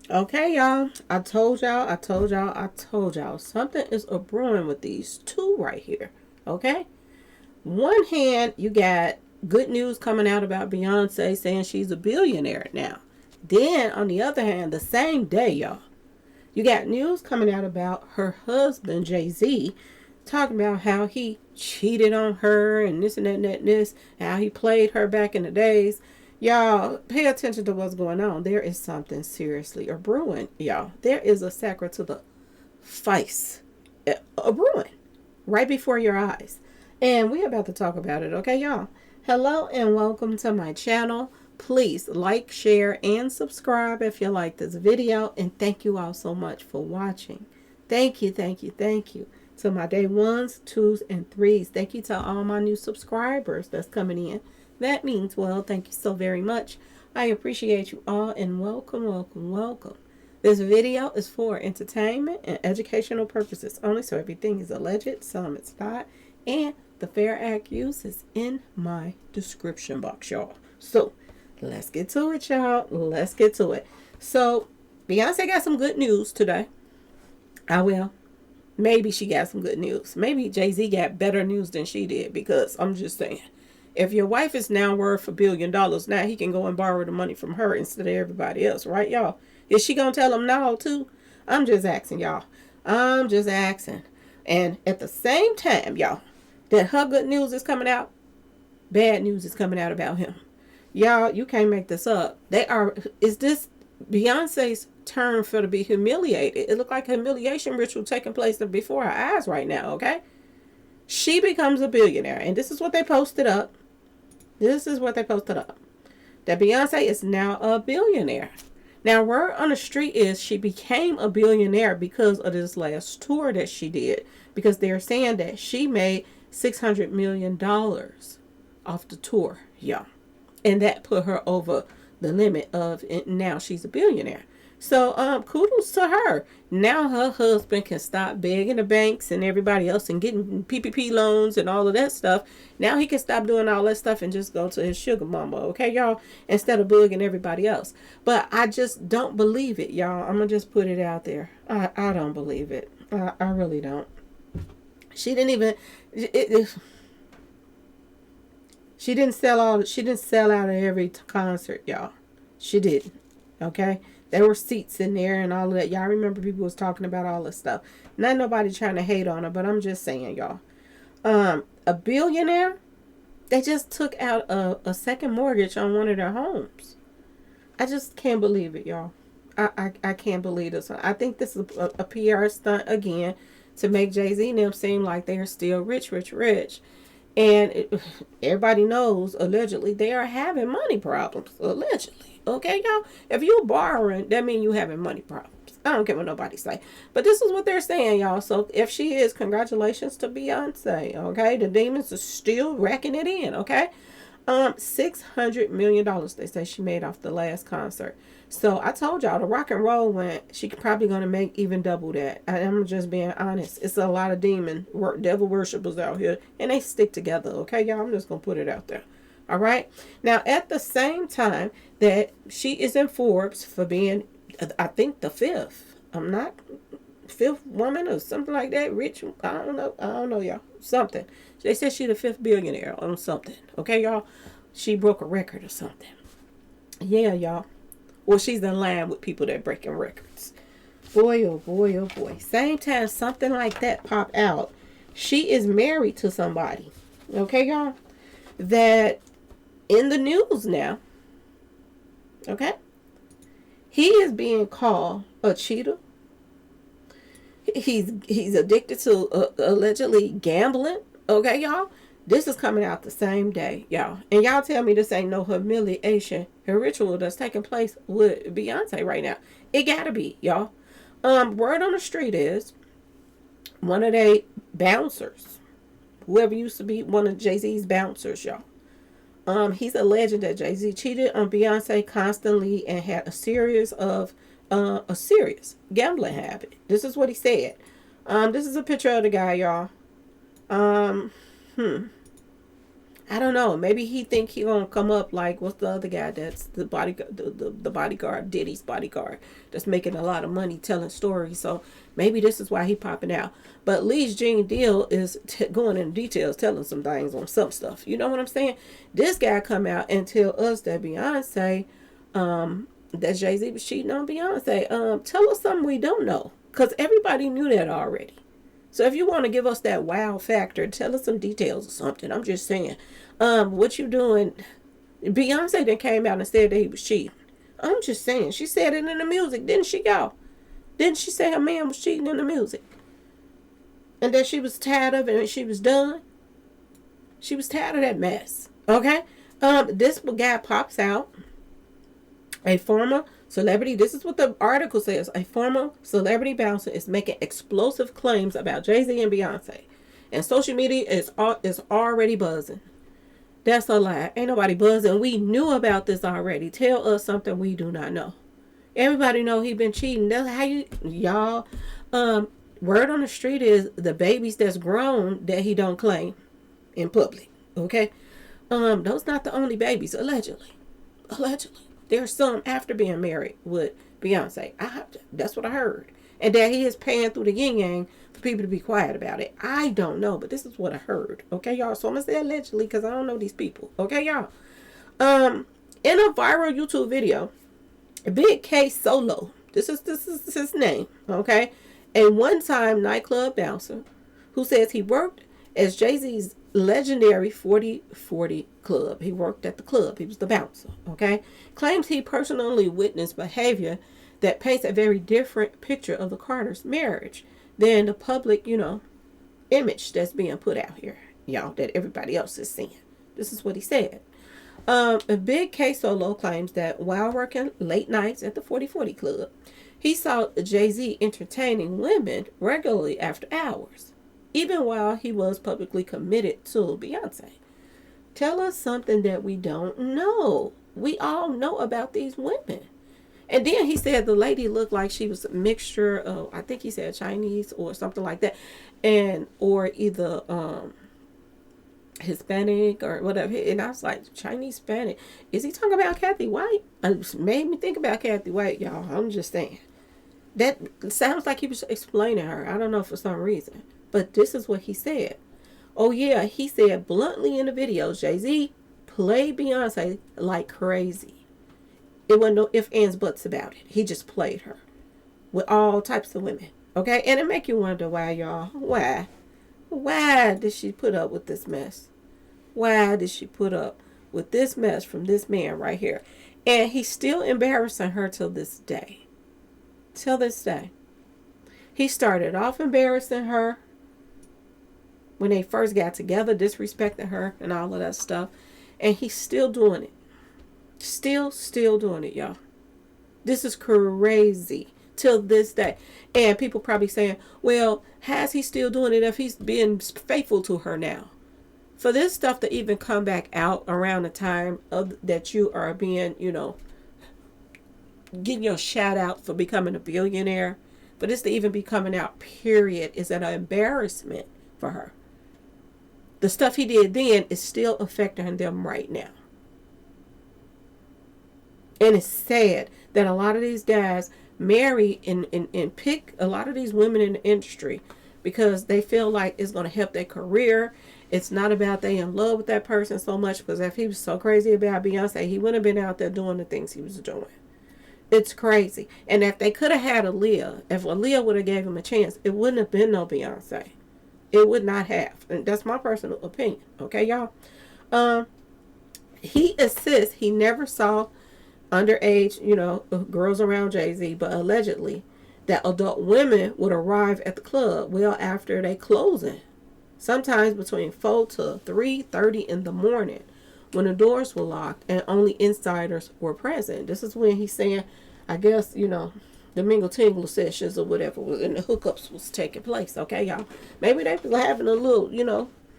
Okay, y'all. I told y'all. Something is a brewing with these two right here. Okay? One hand, you got good news coming out about Beyonce saying she's a billionaire now. Then, on the other hand, the same day, y'all, you got news coming out about her husband, Jay-Z, talking about how he cheated on her and this and that and that and this, how he played her back in the days. Y'all, pay attention to what's going on. There is something seriously a brewing, y'all. There is a sacred to the face, a brewing right before your eyes. And we're about to talk about it, okay, y'all? Hello and welcome to my channel. Please like, share, and subscribe if you like this video. And thank you all so much for watching. Thank you to my day ones, twos, and threes. Thank you to all my new subscribers that's coming in. That means, well, thank you so very much. I appreciate you all and welcome. This video is for entertainment and educational purposes only, so everything is alleged, some it's not, and the Fair Act use is in my description box, y'all. So, let's get to it, y'all. Let's get to it. So, Beyonce got some good news today. Maybe she got some good news. Maybe Jay-Z got better news than she did, because I'm just saying, if your wife is now worth $1 billion, now he can go and borrow the money from her instead of everybody else, right, y'all? Is she gonna tell him no too? I'm just asking, y'all. I'm just asking. And at the same time, y'all, that her good news is coming out, bad news is coming out about him. Y'all, you can't make this up. Is this Beyonce's turn for to be humiliated? It looked like a humiliation ritual taking place before our eyes right now, okay? She becomes a billionaire, and this is what they posted up. That Beyonce is now a billionaire. Now, word on the street is she became a billionaire because of this last tour that she did. Because they're saying that she made $600 million off the tour, yeah. And that put her over the limit of, now she's a billionaire. So, kudos to her. Now her husband can stop begging the banks and everybody else and getting PPP loans and all of that stuff. Now he can stop doing all that stuff and just go to his sugar mama, okay, y'all? Instead of bugging everybody else. But I just don't believe it, y'all. I'm going to just put it out there. I don't believe it. I really don't. She didn't even... She didn't sell out of every concert, y'all. She didn't. Okay? There were seats in there and all of that. Y'all remember people was talking about all this stuff. Not nobody trying to hate on her, but I'm just saying, y'all. A billionaire, they just took out a second mortgage on one of their homes. I just can't believe it, y'all. I can't believe this. I think this is a PR stunt again to make Jay-Z and them seem like they're still rich. And everybody knows, allegedly, they are having money problems. Allegedly. Okay, y'all? If you're borrowing, that means you having money problems. I don't care what nobody say. But this is what they're saying, y'all. So if she is, congratulations to Beyonce. Okay? The demons are still racking it in. Okay? $600 million they say she made off the last concert. So I told y'all, the rock and roll went, she probably gonna make even double that. I'm just being honest. It's a lot of devil worshippers out here, and they stick together. Okay, y'all. I'm just gonna put it out there. All right. Now, at the same time that she is in Forbes for being, I think, the fifth woman or something like that. Rich. I don't know, y'all. Something. They said she the fifth billionaire on something. Okay, y'all. She broke a record or something. Yeah, y'all. Well, she's in line with people that breaking records. Boy, oh boy, oh boy. Same time something like that popped out. She is married to somebody. Okay, y'all? That in the news now. Okay? He is being called a cheater. He's addicted to allegedly gambling. Okay, y'all? This is coming out the same day, y'all. And y'all tell me this ain't no humiliation, her ritual that's taking place with Beyonce right now. It gotta be, y'all. Word on the street is one of they bouncers, whoever used to be one of Jay-Z's bouncers, y'all. He's alleged that Jay-Z cheated on Beyonce constantly and had a serious gambling habit. This is what he said. This is a picture of the guy, y'all. I don't know. Maybe he think he gonna come up like what's the other guy that's the bodyguard, the bodyguard, Diddy's bodyguard, that's making a lot of money telling stories. So maybe this is why he popping out. But Lee's Gene Deal is going in details, telling some things on some stuff. You know what I'm saying? This guy come out and tell us that Beyonce, that Jay-Z was cheating on Beyonce. Tell us something we don't know, because everybody knew that already. So if you want to give us that wow factor, tell us some details or something. I'm just saying. What you doing? Beyonce then came out and said that he was cheating. I'm just saying. She said it in the music, didn't she, y'all? Didn't she say her man was cheating in the music? And that she was tired of it and she was done? She was tired of that mess. Okay? This guy pops out. A former celebrity, this is what the article says, a former celebrity bouncer is making explosive claims about Jay-Z and Beyonce. And social media is already buzzing. That's a lie. Ain't nobody buzzing. We knew about this already. Tell us something we do not know. Everybody know he been cheating. That's how y'all, word on the street is the babies that's grown that he don't claim in public. Okay? Those not the only babies, allegedly. Allegedly. There's some after being married with Beyonce. That's what I heard. And that he is paying through the yin yang for people to be quiet about it. I don't know, but this is what I heard. Okay, y'all? So I'm going to say allegedly because I don't know these people. Okay, y'all? In a viral YouTube video, Big K Solo, this is his name, okay? A one-time nightclub bouncer who says he worked as Jay-Z's legendary 40/40 club. He worked at the club. He was the bouncer, okay? Claims he personally witnessed behavior that paints a very different picture of the Carters' marriage than the public, image that's being put out here, y'all, that everybody else is seeing. This is what he said. Big K Solo claims that while working late nights at the 40/40 club, he saw Jay-Z entertaining women regularly after hours, even while he was publicly committed to Beyonce. Tell us something that we don't know. We all know about these women. And then he said the lady looked like she was a mixture of, I think he said Chinese or something like that, or either Hispanic or whatever. And I was like, Chinese, Hispanic. Is he talking about Kathy White? It made me think about Kathy White, y'all. I'm just saying. That sounds like he was explaining her. I don't know for some reason. But this is what he said. Oh, yeah, he said bluntly in the video, Jay-Z played Beyonce like crazy. It wasn't no ifs, ands, buts about it. He just played her with all types of women. Okay? And it make you wonder why, y'all. Why? Why did she put up with this mess? Why did she put up with this mess from this man right here? And he's still embarrassing her till this day. Till this day. He started off embarrassing her when they first got together, disrespecting her and all of that stuff. And he's still doing it. Still doing it, y'all. This is crazy till this day. And people probably saying, well, how's he still doing it if he's being faithful to her now? For this stuff to even come back out around the time of that you are being, getting your shout out for becoming a billionaire, for this to even be coming out, period, is an embarrassment for her. The stuff he did then is still affecting them right now. And it's sad that a lot of these guys marry and pick a lot of these women in the industry because they feel like it's going to help their career. It's not about they in love with that person so much, because if he was so crazy about Beyonce, he wouldn't have been out there doing the things he was doing. It's crazy. And if they could have had Aaliyah, if Aaliyah would have gave him a chance, it wouldn't have been no Beyonce. It would not have. And that's my personal opinion. Okay, y'all? He insists he never saw underage, girls around Jay-Z, but allegedly that adult women would arrive at the club well after they closing, sometimes between 4 to 3:30 in the morning, when the doors were locked and only insiders were present. This is when he's saying, I guess, the mingle tingle sessions or whatever and the hookups was taking place. Okay, y'all? Maybe they was having a little,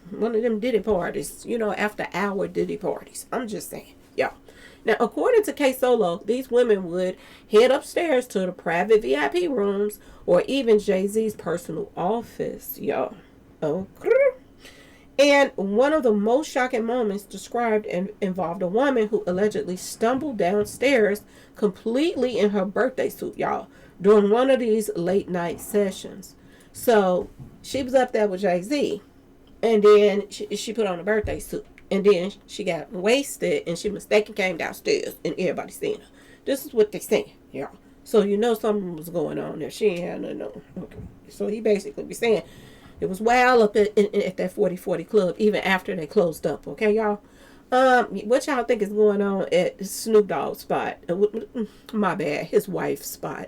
one of them Diddy parties, after hour Diddy parties. I'm just saying, y'all. Now, according to K Solo, these women would head upstairs to the private VIP rooms or even Jay-Z's personal office, y'all. Okay. And one of the most shocking moments described involved a woman who allegedly stumbled downstairs completely in her birthday suit, y'all, during one of these late night sessions. So she was up there with Jay-Z, and then she put on a birthday suit. And then she got wasted, and she mistaken came downstairs, and everybody seen her. This is what they saying, y'all. So you know something was going on there. She ain't had nothing on. Okay. So he basically be saying it was wild up at that 4040 club, even after they closed up. Okay, y'all. What y'all think is going on at Snoop Dogg's spot? My bad, his wife's spot.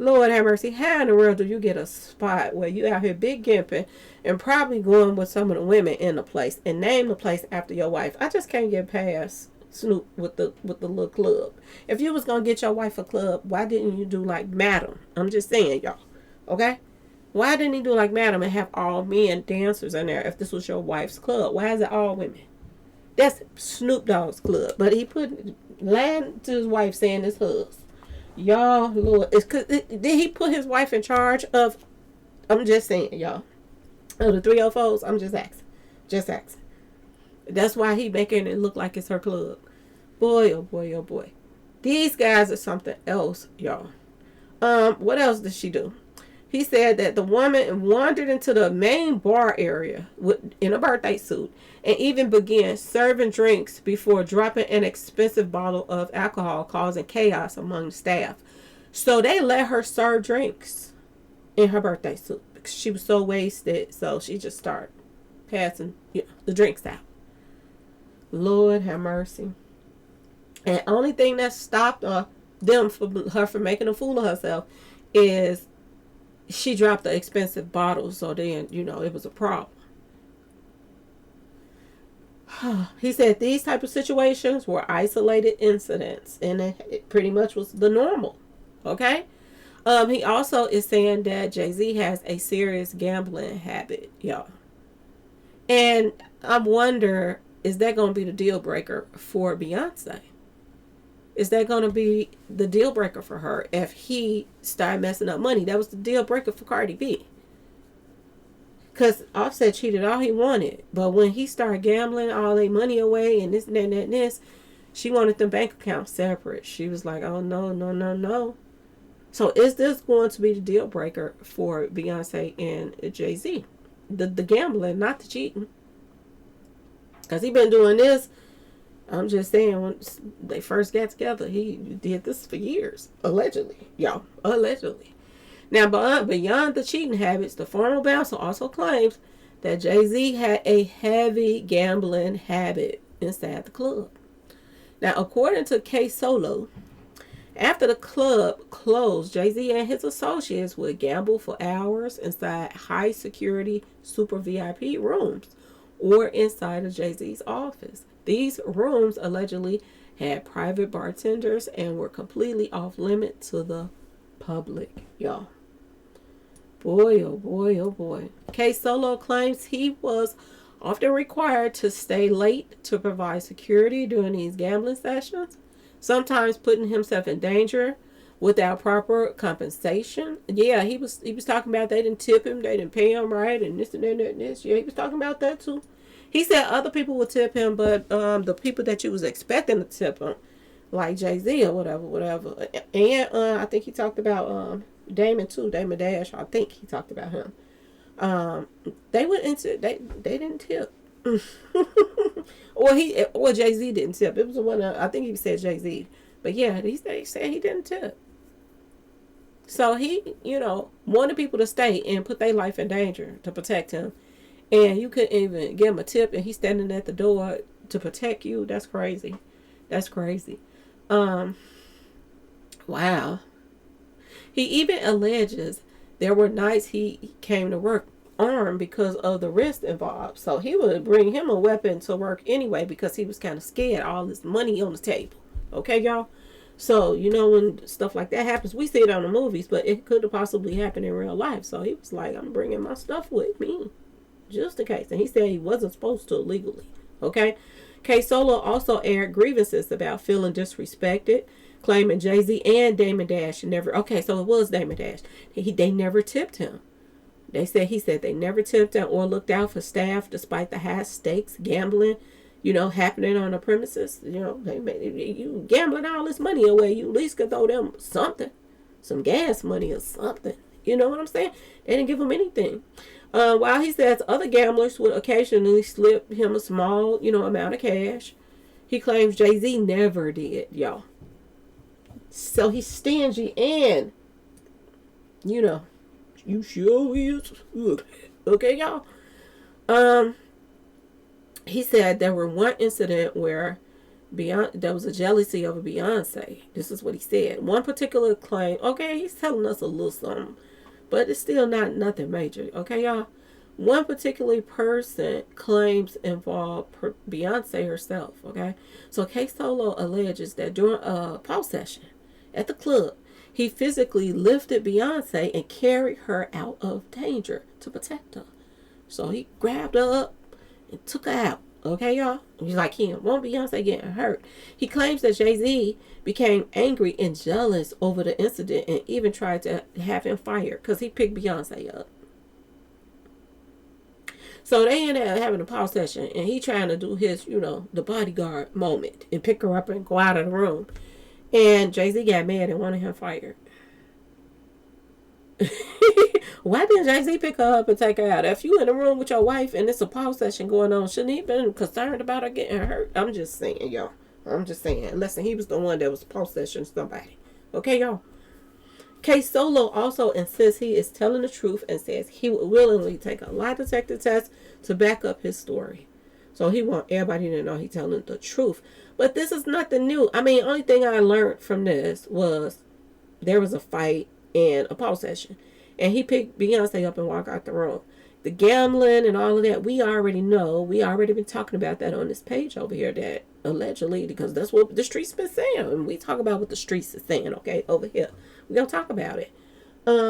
Lord have mercy. How in the world do you get a spot where you out here big gimping and probably going with some of the women in the place and name the place after your wife? I just can't get past Snoop with the little club. If you was gonna get your wife a club, why didn't you do like Madam? I'm just saying, y'all. Okay? Why didn't he do like Madam and have all men dancers in there if this was your wife's club? Why is it all women? That's Snoop Dogg's club. But he put lying to his wife saying it's hers. Y'all, Lord, did he put his wife in charge of? I'm just saying, y'all, of the 304s. I'm just asking. That's why he making it look like it's her club. Boy, oh boy, oh boy. These guys are something else, y'all. What else did she do? He said that the woman wandered into the main bar area in a birthday suit and even began serving drinks before dropping an expensive bottle of alcohol, causing chaos among the staff. So they let her serve drinks in her birthday suit because she was so wasted. So she just started passing the drinks out. Lord have mercy. And only thing that stopped them from making a fool of herself is she dropped the expensive bottles, so then, it was a problem. He said these type of situations were isolated incidents, and it pretty much was the normal. Okay? He also is saying that Jay-Z has a serious gambling habit, y'all. And I wonder, is that going to be the deal breaker for Beyonce? Is that going to be the deal breaker for her if he started messing up money? That was the deal breaker for Cardi B. Because Offset cheated all he wanted. But when he started gambling all their money away and this and that and this, she wanted them bank accounts separate. She was like, oh, no. So is this going to be the deal breaker for Beyonce and Jay-Z? The gambling, not the cheating. Because he been doing this. I'm just saying, when they first got together, he did this for years. Allegedly. Y'all. Allegedly. Now, beyond the cheating habits, the former bouncer also claims that Jay-Z had a heavy gambling habit inside the club. Now, according to K Solo, after the club closed, Jay-Z and his associates would gamble for hours inside high security super VIP rooms or inside of Jay-Z's office. These rooms allegedly had private bartenders and were completely off limit to the public, y'all. Boy, oh boy, oh boy. K Solo claims he was often required to stay late to provide security during these gambling sessions, sometimes putting himself in danger without proper compensation. Yeah, he was talking about they didn't tip him, they didn't pay him right, and this and that and this. Yeah, he was talking about that too. He said other people would tip him, but the people that you was expecting to tip him, like Jay-Z or whatever. And I think he talked about Damon too, Damon Dash. I think he talked about him. They didn't tip. or Jay-Z didn't tip. It was the one I think he said Jay-Z. But yeah, he said he didn't tip. So he, wanted people to stay and put their life in danger to protect him. And you couldn't even give him a tip, and he's standing at the door to protect you. That's crazy. That's crazy. Wow. He even alleges there were nights he came to work armed because of the risk involved. So he would bring him a weapon to work anyway because he was kind of scared. All this money on the table. Okay, y'all? So, when stuff like that happens, we see it on the movies, but it could have possibly happened in real life. So he was like, I'm bringing my stuff with me. Just in case. And he said he wasn't supposed to legally. Okay? K Solo also aired grievances about feeling disrespected, claiming Jay-Z and Damon Dash never. Okay, so it was Damon Dash. They never tipped him. He said they never tipped out or looked out for staff despite the high stakes gambling, happening on the premises. You gambling all this money away, you at least could throw them something, some gas money or something. You know what I'm saying? They didn't give him anything. While he says other gamblers would occasionally slip him a small, amount of cash, he claims Jay-Z never did, y'all. So he's stingy and, you sure is. Okay, y'all. He said there were one incident where there was a jealousy over Beyonce. This is what he said. One particular claim. Okay, he's telling us a little something, but it's still not nothing major. Okay, y'all. One particular person claims involved Beyonce herself. Okay, so K Solo alleges that during a pause session at the club, he physically lifted Beyonce and carried her out of danger to protect her. So he grabbed her up and took her out. Okay, y'all? He's like, he didn't want Beyonce getting hurt. He claims that Jay-Z became angry and jealous over the incident and even tried to have him fired because he picked Beyonce up. So they ended up having a pause session and he trying to do his, the bodyguard moment and pick her up and go out of the room. And Jay-Z got mad and wanted him fired. Why didn't Jay-Z pick her up and take her out? If you in a room with your wife and it's a pause session going on, shouldn't he been concerned about her getting hurt? I'm just saying, y'all. I'm just saying. Listen, he was the one that was pause session somebody. Okay, y'all. K Solo also insists he is telling the truth and says he would willingly take a lie detector test to back up his story. So he wants everybody to know he's telling the truth. But this is nothing new. I mean, the only thing I learned from this was there was a fight and a pause session. And he picked Beyonce up and walked out the room. The gambling and all of that, we already know. We already been talking about that on this page over here, that allegedly, because that's what the streets been saying. And we talk about what the streets is saying, okay, over here. We're going to talk about it.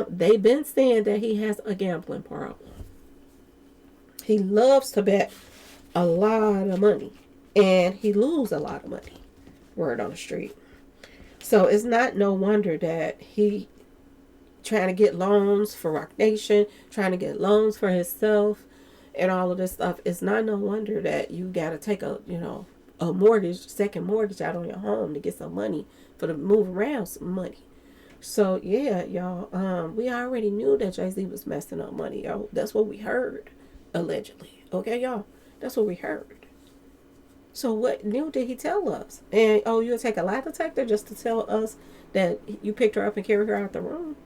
They've been saying that he has a gambling problem. He loves to bet a lot of money. And he loses a lot of money. Word on the street. So it's not no wonder that he trying to get loans for Rock Nation, trying to get loans for himself, and all of this stuff. It's not no wonder that you got to take a mortgage, second mortgage out on your home to get some money for to move around some money. So yeah, y'all, we already knew that Jay-Z was messing up money, y'all. That's what we heard, allegedly. Okay, y'all, that's what we heard. So what new did he tell us? And you'll take a lie detector just to tell us that you picked her up and carried her out the room?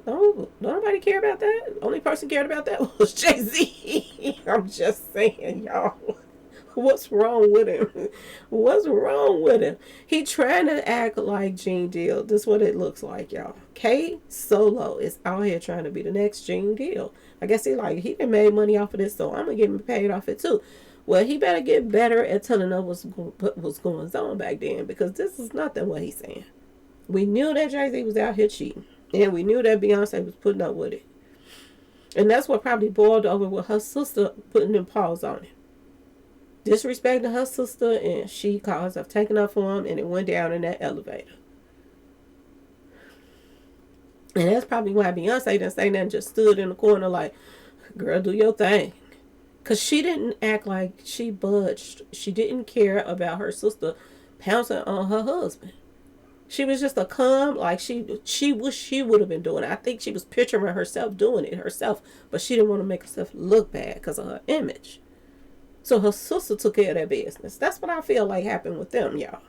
No, nobody care about that. The only person cared about that was Jay-Z. I'm just saying, y'all. What's wrong with him? What's wrong with him? He trying to act like Gene Deal. This is what it looks like, y'all. K Solo is out here trying to be the next Gene Deal. I guess he done made money off of this, so I'm gonna get him paid off it too. Well, he better get better at telling us what was going on back then, because this is nothing what he's saying. We knew that Jay-Z was out here cheating. And we knew that Beyonce was putting up with it. And that's what probably boiled over with her sister putting them paws on it. Disrespecting her sister, and she caused of taking up for him, and it went down in that elevator. And that's probably why Beyonce didn't say nothing, just stood in the corner like, girl, do your thing. Because she didn't act like she budged. She didn't care about her sister pouncing on her husband. She was just a calm, like she wished she would have been doing it. I think she was picturing herself doing it herself, but she didn't want to make herself look bad because of her image. So her sister took care of that business. That's what I feel like happened with them, y'all.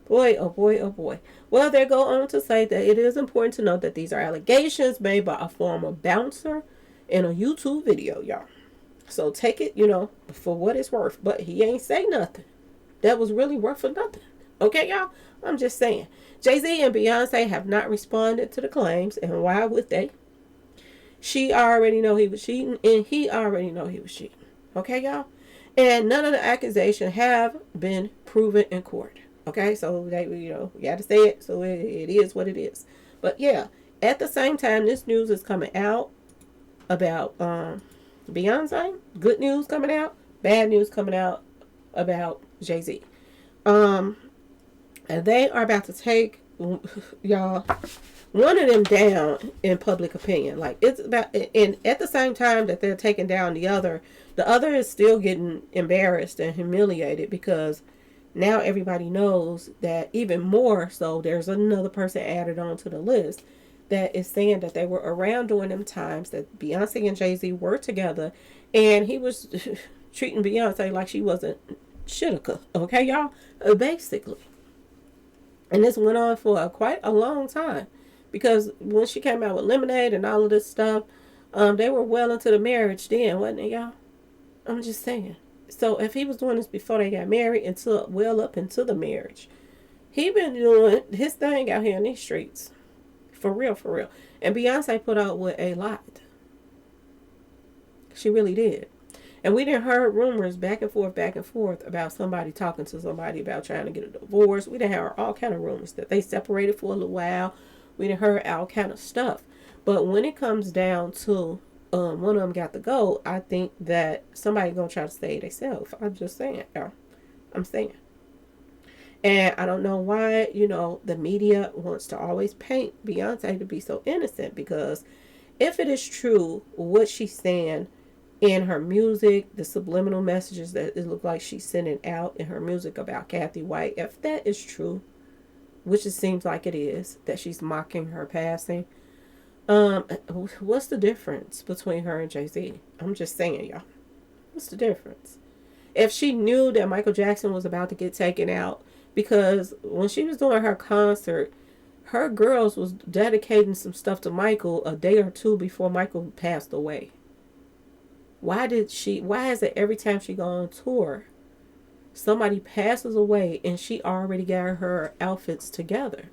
Boy, oh boy, oh boy. Well, they go on to say that it is important to note that these are allegations made by a former bouncer in a YouTube video, y'all. So take it, for what it's worth. But he ain't say nothing that was really worth for nothing. Okay, y'all? I'm just saying. Jay-Z and Beyonce have not responded to the claims, and why would they? She already know he was cheating, and he already know he was cheating. Okay, y'all? And none of the accusations have been proven in court. Okay, so they, we got to say it, so it is what it is. But yeah, at the same time, this news is coming out about Beyonce. Good news coming out, bad news coming out about Jay-Z. And they are about to take y'all, one of them down in public opinion. Like, it's about, and at the same time that they're taking down the other is still getting embarrassed and humiliated, because now everybody knows that. Even more so, there's another person added on to the list that is saying that they were around during them times that Beyonce and Jay-Z were together, and he was treating Beyonce like she wasn't shitka. Okay, y'all? Basically. And this went on for quite a long time, because when she came out with Lemonade and all of this stuff, they were well into the marriage then, wasn't it, y'all? I'm just saying. So if he was doing this before they got married, until well up into the marriage, he been doing his thing out here in these streets. For real, for real. And Beyonce put out with a lot. She really did. And we didn't heard rumors back and forth about somebody talking to somebody about trying to get a divorce. We didn't hear all kind of rumors that they separated for a little while. We didn't heard all kind of stuff. But when it comes down to one of them got to go, I think that somebody gonna try to save themselves. I'm just saying, y'all. I'm saying. And I don't know why, the media wants to always paint Beyonce to be so innocent, because if it is true what she's saying in her music, the subliminal messages that it look like she's sending out in her music about Kathy White, if that is true, which it seems like it is, that she's mocking her passing, what's the difference between her and Jay-Z? I'm just saying, y'all. What's the difference? If she knew that Michael Jackson was about to get taken out, because when she was doing her concert, her girls was dedicating some stuff to Michael a day or two before Michael passed away. Why is it every time she go on tour, somebody passes away and she already got her outfits together?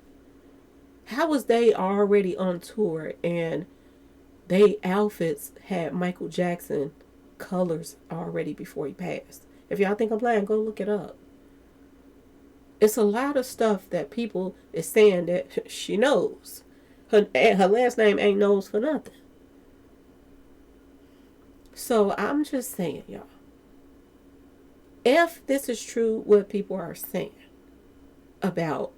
How was they already on tour and they outfits had Michael Jackson colors already before he passed? If y'all think I'm playing, go look it up. It's a lot of stuff that people is saying that she knows. Her last name ain't knows for nothing. So I'm just saying, y'all. If this is true, what people are saying about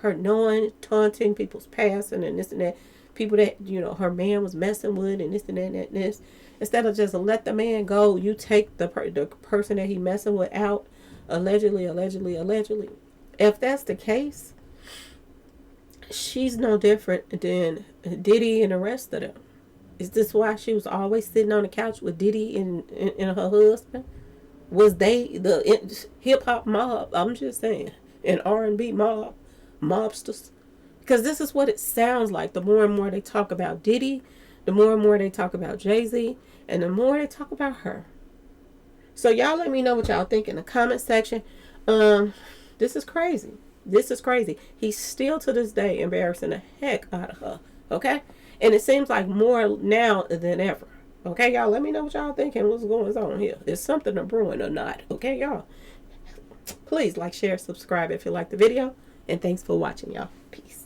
her knowing, taunting people's past and this and that, people that, her man was messing with and this and that and this, instead of just let the man go, you take the person that he messing with out, allegedly. If that's the case, she's no different than Diddy and the rest of them. Is this why she was always sitting on the couch with Diddy and her husband? Was they the hip hop mob? I'm just saying, an R&B mob, mobsters. Because this is what it sounds like. The more and more they talk about Diddy, the more and more they talk about Jay-Z, and the more they talk about her. So y'all let me know what y'all think in the comment section. This is crazy. This is crazy. He's still to this day embarrassing the heck out of her. Okay? And it seems like more now than ever. Okay, y'all? Let me know what y'all think and what's going on here. Is something brewing or not? Okay, y'all? Please like, share, subscribe if you like the video. And thanks for watching, y'all. Peace.